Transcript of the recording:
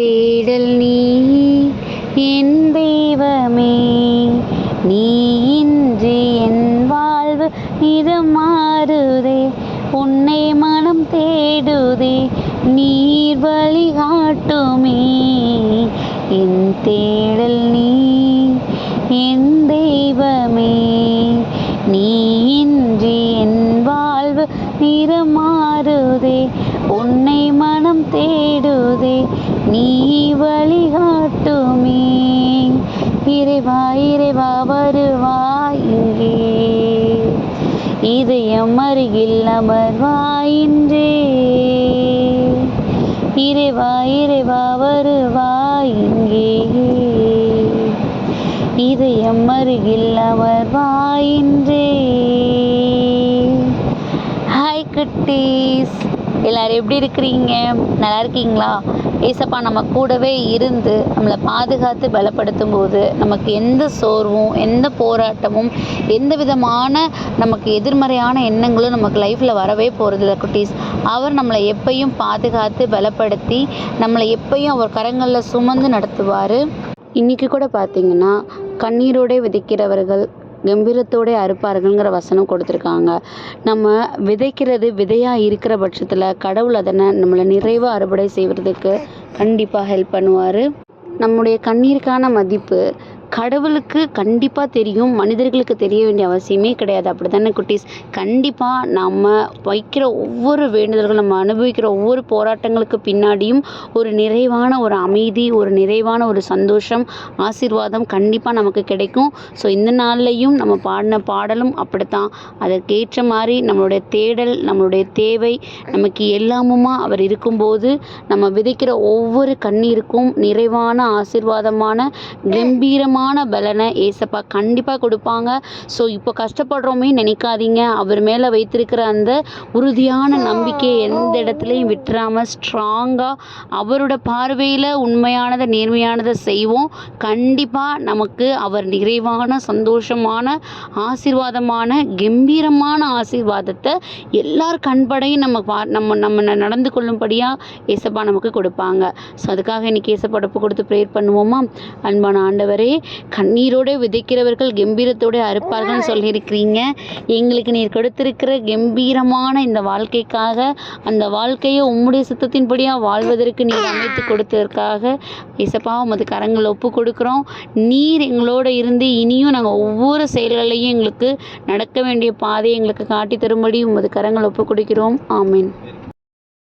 தேடல் நீ என் தெய்வமே, நீ இன்றி என் வாழ்வு நிறம் மாறுதே, உன்னை மனம் தேடுதே, நீர் வழிகாட்டுமே. என் தேடல் நீ என் தெய்வமே, நீ இன்றி என் வாழ்வு நிறம் மாறுதே, உன்னை மனம் தேடுதே, நீ வழிகாட்டுமே. இறைவா இறைவா வருவாய் இங்கே, இதயம் அருகில் அமர்வாய் இன்றே. இறைவா இறைவா வருவாய் இங்கே, இதயம் அருகில் அமர்வாய் இன்றே. ஹாய் குட்டீஸ், எல்லாரும் எப்படி இருக்கிறீங்க? நல்லா இருக்கீங்களா? ஏசப்பா நம்ம கூடவே இருந்து நம்மளை பாதுகாத்து பலப்படுத்தும் போது நமக்கு எந்த சோர்வும், எந்த போராட்டமும், எந்த விதமான நமக்கு எதிர்மறையான எண்ணங்களும் நமக்கு லைஃப்பில் வரவே போகிறதில்ல குட்டீஸ். அவர் நம்மளை எப்பையும் பாதுகாத்து பலப்படுத்தி நம்மளை எப்பையும் அவர் கரங்களில் சுமந்து நடத்துவார். இன்றைக்கி கூட பார்த்திங்கன்னா, கண்ணீரோடே விதைக்கிறவர்கள் கம்பீரத்தோடே அறுப்பார்கள்ங்கிற வசனம் கொடுத்துருக்காங்க. நம்ம விதைக்கிறது விதையாக இருக்கிற பட்சத்தில் கடவுள் அதனை நம்மளை நிறைவாக அறுவடை செய்வதற்கு கண்டிப்பாக ஹெல்ப் பண்ணுவார். நம்முடைய கண்ணீருக்கான மதிப்பு கடவுளுக்கு கண்டிப்பாக தெரியும், மனிதர்களுக்கு தெரிய வேண்டிய அவசியமே கிடையாது. அப்படி தானே குட்டீஸ்? கண்டிப்பாக நம்ம வைக்கிற ஒவ்வொரு வேண்டுதல்களும், நம்ம அனுபவிக்கிற ஒவ்வொரு போராட்டங்களுக்கு பின்னாடியும் ஒரு நிறைவான ஒரு அமைதி, ஒரு நிறைவான ஒரு சந்தோஷம், ஆசீர்வாதம் கண்டிப்பாக நமக்கு கிடைக்கும். ஸோ இந்த நாள்லையும் நம்ம பாடின பாடலும் அப்படித்தான். அதற்கேற்ற மாதிரி நம்மளுடைய தேடல், நம்மளுடைய தேவை நமக்கு எல்லாமுமா அவர் இருக்கும்போது நம்ம விதைக்கிற ஒவ்வொரு கண்ணீருக்கும் நிறைவான ஆசீர்வாதமான கம்பீரமான பலனை ஏசப்பா கண்டிப்பாக கொடுப்பாங்க. ஸோ இப்போ கஷ்டப்படுறோமே நினைக்காதீங்க. அவர் மேலே வைத்திருக்கிற அந்த உறுதியான நம்பிக்கையை எந்த இடத்துலையும் விட்டுறாமல் ஸ்ட்ராங்காக அவரோட பார்வையில் உண்மையானதை நேர்மையானதை செய்வோம். கண்டிப்பாக நமக்கு அவர் நிறைவான சந்தோஷமான ஆசீர்வாதமான கம்பீரமான ஆசீர்வாதத்தை எல்லார் கண்படையும் நம்ம நடந்து கொள்ளும்படியாக ஏசப்பா நமக்கு கொடுப்பாங்க. ஸோ அதுக்காக இன்றைக்கி ஏசப்பா ஒப்பு கொடுத்து ப்ரேயர் பண்ணுவோமா? அன்பான ஆண்டவரே, கண்ணீரோடு விதைக்கிறவர்கள் கம்பீரத்தோடு அறுப்பார்கள்னு சொல்லியிருக்கிறீங்க. எங்களுக்கு நீர் கொடுத்திருக்கிற கம்பீரமான இந்த வாழ்க்கைக்காக, அந்த வாழ்க்கையை உம்முடைய சித்தத்தின்படியாக வாழ்வதற்கு நீர் அமைத்து கொடுத்ததற்காக இசப்பா உமது கரங்களை ஒப்பு கொடுக்குறோம். நீர் எங்களோட இருந்து இனியும் நாங்கள் ஒவ்வொரு செயல்களையும் எங்களுக்கு நடக்க வேண்டிய பாதையை எங்களுக்கு காட்டி தரும்படி உமது கரங்களை ஒப்பு கொடுக்கிறோம். ஆமீன்.